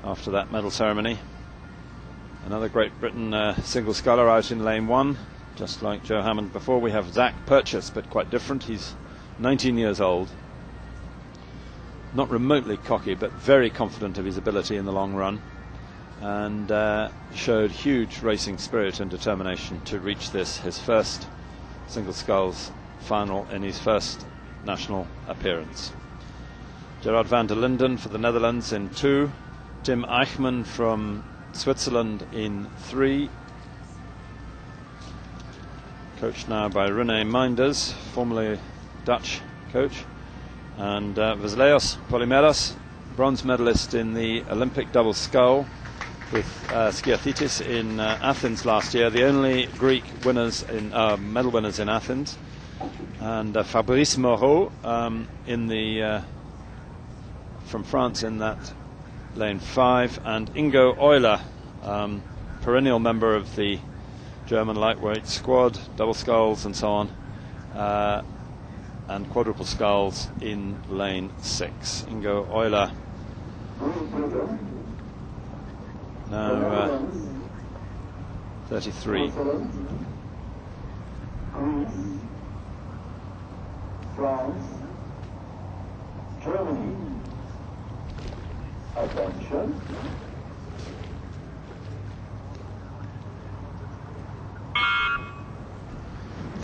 after that medal ceremony. Another Great Britain single sculler out in lane 1, just like Joe Hammond before. We have Zach Purchase, but quite different. He's 19 years old, not remotely cocky, but very confident of his ability in the long run, and showed huge racing spirit and determination to reach this, his first single sculls final in his first national appearance. Gerard van der Linden for the Netherlands in 2, Tim Eichmann from Switzerland in 3, coached now by René Meinders, formerly Dutch coach, and Vasileios Polymeros, bronze medalist in the Olympic double scull with Skiathidis in Athens last year, the only Greek winners in medal winners in Athens, and Fabrice Moreau in the from France in that lane 5, and Ingo Euler, perennial member of the German lightweight squad, double sculls and so on, and quadruple sculls in lane 6. Ingo Euler now 33. France, Germany. Attention.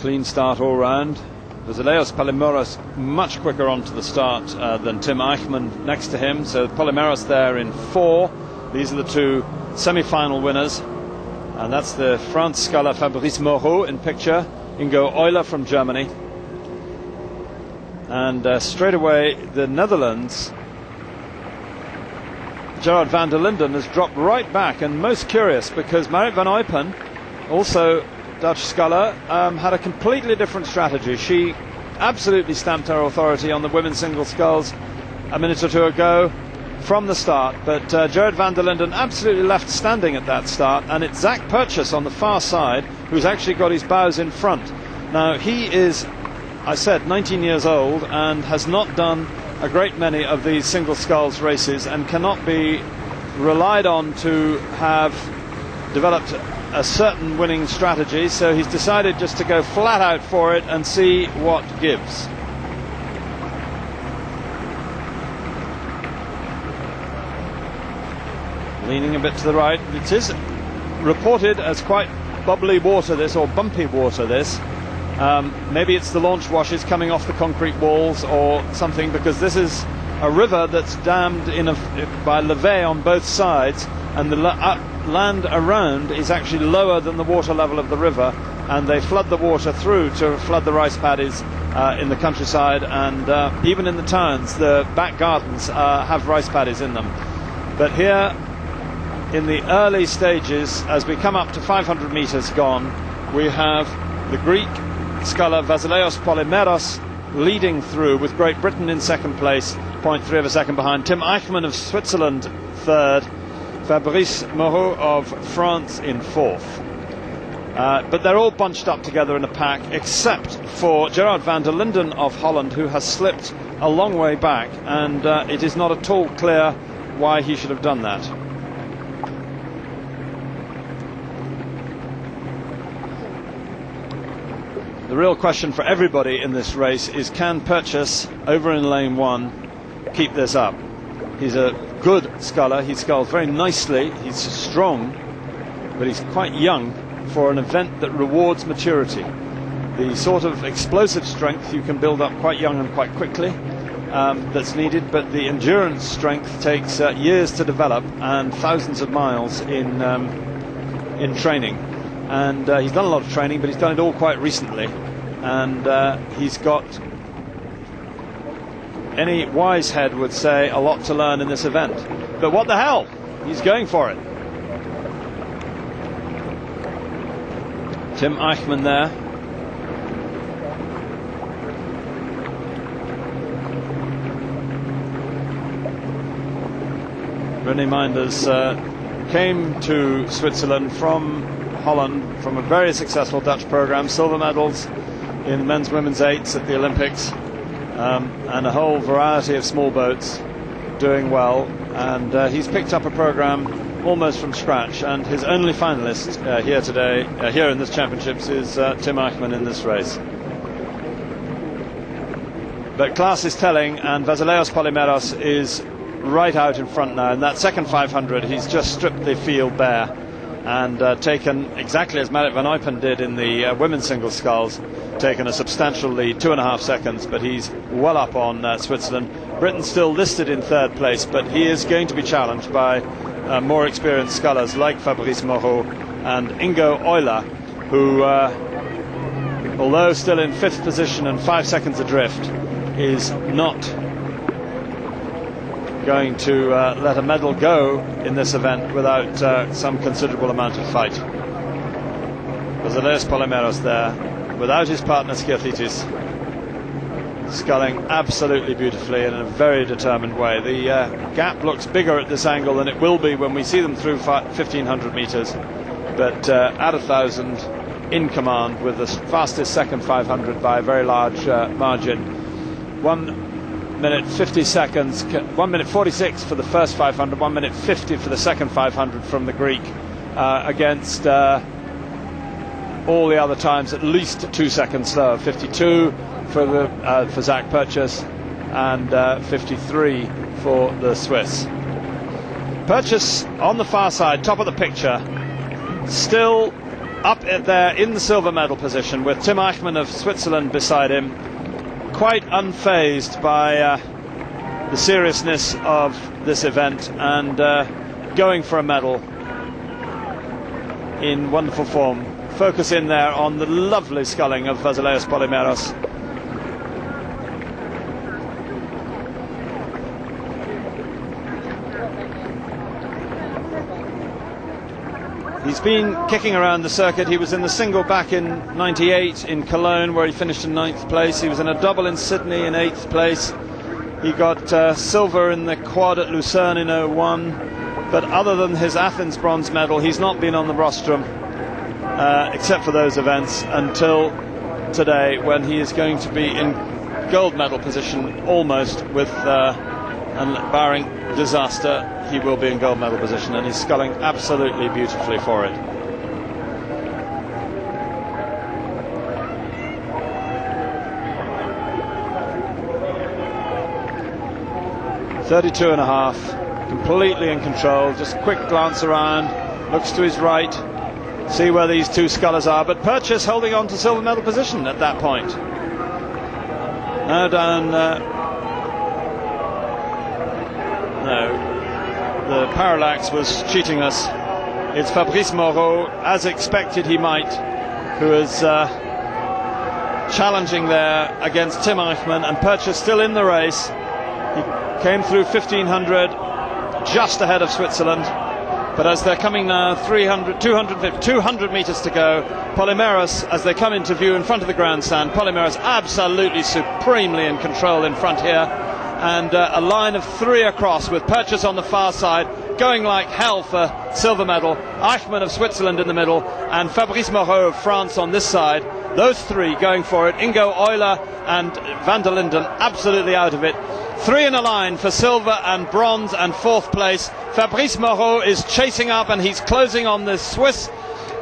Clean start all round. Vasileios Polymeros much quicker onto the start than Tim Eichmann next to him. So Polymeros there in 4. These are the two semi-final winners. And that's the France sculler Fabrice Moreau in picture. Ingo Euler from Germany. And straight away the Netherlands, Gerard van der Linden has dropped right back, and most curious because Marit van Eupen, also Dutch sculler, had a completely different strategy. She absolutely stamped her authority on the women's single sculls a minute or two ago from the start, but Gerard van der Linden absolutely left standing at that start, and it's Zach Purchase on the far side who's actually got his bows in front. Now he is, I said, 19 years old and has not done a great many of these single sculls races and cannot be relied on to have developed a certain winning strategy, so he's decided just to go flat out for it and see what gives. Leaning a bit to the right. It is reported as quite bubbly water this, or bumpy water this. Maybe it's the launch washes coming off the concrete walls or something, because this is a river that's dammed by levee on both sides, and the land around is actually lower than the water level of the river, and they flood the water through to flood the rice paddies in the countryside, and even in the towns the back gardens have rice paddies in them. But here in the early stages, as we come up to 500 meters gone, we have the Greek sculler Vasileios Polymeros leading through, with Great Britain in second place, 0.3 of a second behind. Tim Eichmann of Switzerland third, Fabrice Moreau of France in fourth. But they're all bunched up together in a pack, except for Gerard van der Linden of Holland, who has slipped a long way back, and it is not at all clear why he should have done that. The real question for everybody in this race is, can Purchase over in lane 1 keep this up? He's a good sculler, he sculls very nicely, he's strong, but he's quite young for an event that rewards maturity. The sort of explosive strength you can build up quite young and quite quickly, that's needed, but the endurance strength takes years to develop and thousands of miles in training. And he's done a lot of training, but he's done it all quite recently, and he's got, any wise head would say, a lot to learn in this event. But what the hell, he's going for it. Tim Eichmann there. René Meinders came to Switzerland from Holland, from a very successful Dutch program, silver medals in men's, women's eights at the Olympics, and a whole variety of small boats, doing well. and he's picked up a program almost from scratch, and his only finalist here today, here in this championships, is Tim Eichmann in this race. But class is telling, and Vasileios Polymeros is right out in front now. In that second 500, he's just stripped the field bare and taken, exactly as Marit van Eupen did in the women's single sculls, taken a substantial lead, 2.5 seconds, but he's well up on Switzerland. Britain still listed in third place, but he is going to be challenged by more experienced scullers like Fabrice Moreau and Ingo Euler, who, although still in fifth position and 5 seconds adrift, is not going to let a medal go in this event without some considerable amount of fight. Vasileios Polymeros there, without his partner Skiathidis, sculling absolutely beautifully in a very determined way. The gap looks bigger at this angle than it will be when we see them through 1,500 meters, but at 1,000 in command with the fastest second 500 by a very large margin. 1 minute 50 seconds, 1 minute 46 for the first 500, 1 minute 50 for the second 500 from the Greek, against all the other times at least 2 seconds slower. 52 for Zach Purchas and 53 for the Swiss. Purchas on the far side, top of the picture, still up there in the silver medal position with Tim Eichmann of Switzerland beside him, quite unfazed by the seriousness of this event and going for a medal in wonderful form. Focus in there on the lovely sculling of Vasileios Polymeros. He's been kicking around the circuit. He was in the single back in '98 in Cologne, where he finished in 9th place. He was in a double in Sydney in 8th place. He got silver in the quad at Lucerne in '01. But other than his Athens bronze medal, he's not been on the rostrum, except for those events, until today, when he is going to be in gold medal position almost, with and barring disaster, he will be in gold medal position, and he's sculling absolutely beautifully for it. .32.5, completely in control. Just quick glance around, looks to his right, see where these two scullers are, but Purchas holding on to silver medal position at that point. Now down. No. The parallax was cheating us. It's Fabrice Moreau, as expected he might, who is challenging there against Tim Eichmann, and Purchas still in the race. He came through 1,500 just ahead of Switzerland, but as they're coming now 200 meters to go, Polymeros, as they come into view in front of the grandstand, Polymeros absolutely supremely in control in front here. And a line of 3 across, with Purchas on the far side going like hell for silver medal, Eichmann of Switzerland in the middle, and Fabrice Moreau of France on this side. Those three going for it. Ingo Euler and van der Linden absolutely out of it. 3 in a line for silver and bronze and 4th place. Fabrice Moreau is chasing up, and he's closing on the Swiss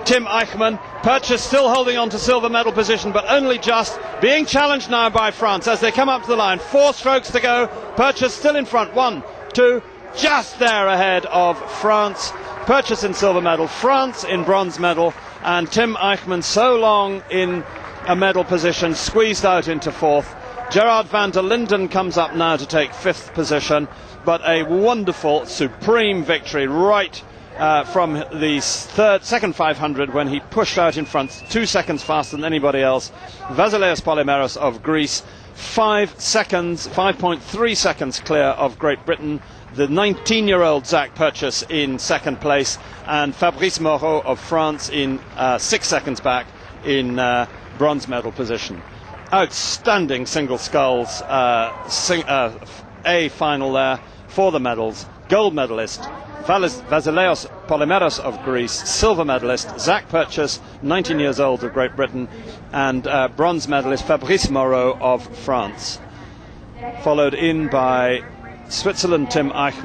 Tim Eichmann. Purchas still holding on to silver medal position, but only just, being challenged now by France as they come up to the line. 4 strokes to go. Purchas still in front. 1, 2, just there ahead of France. Purchas in silver medal, France in bronze medal, and Tim Eichmann so long in a medal position, squeezed out into 4th. Gerard van der Linden comes up now to take 5th position, but a wonderful, supreme victory right from the second 500, when he pushed out in front 2 seconds faster than anybody else. Vasileios Polymeros of Greece, 5.3 seconds clear of Great Britain. The 19-year-old Zach Purchas in 2nd place, and Fabrice Moreau of France in 6 seconds back in bronze medal position. Outstanding single sculls, a final there for the medals. Gold medalist Vasileios Polymeros of Greece, silver medalist Zach Purchas, 19 years old, of Great Britain, and bronze medalist Fabrice Moreau of France. Followed in by Switzerland Tim Eichmann.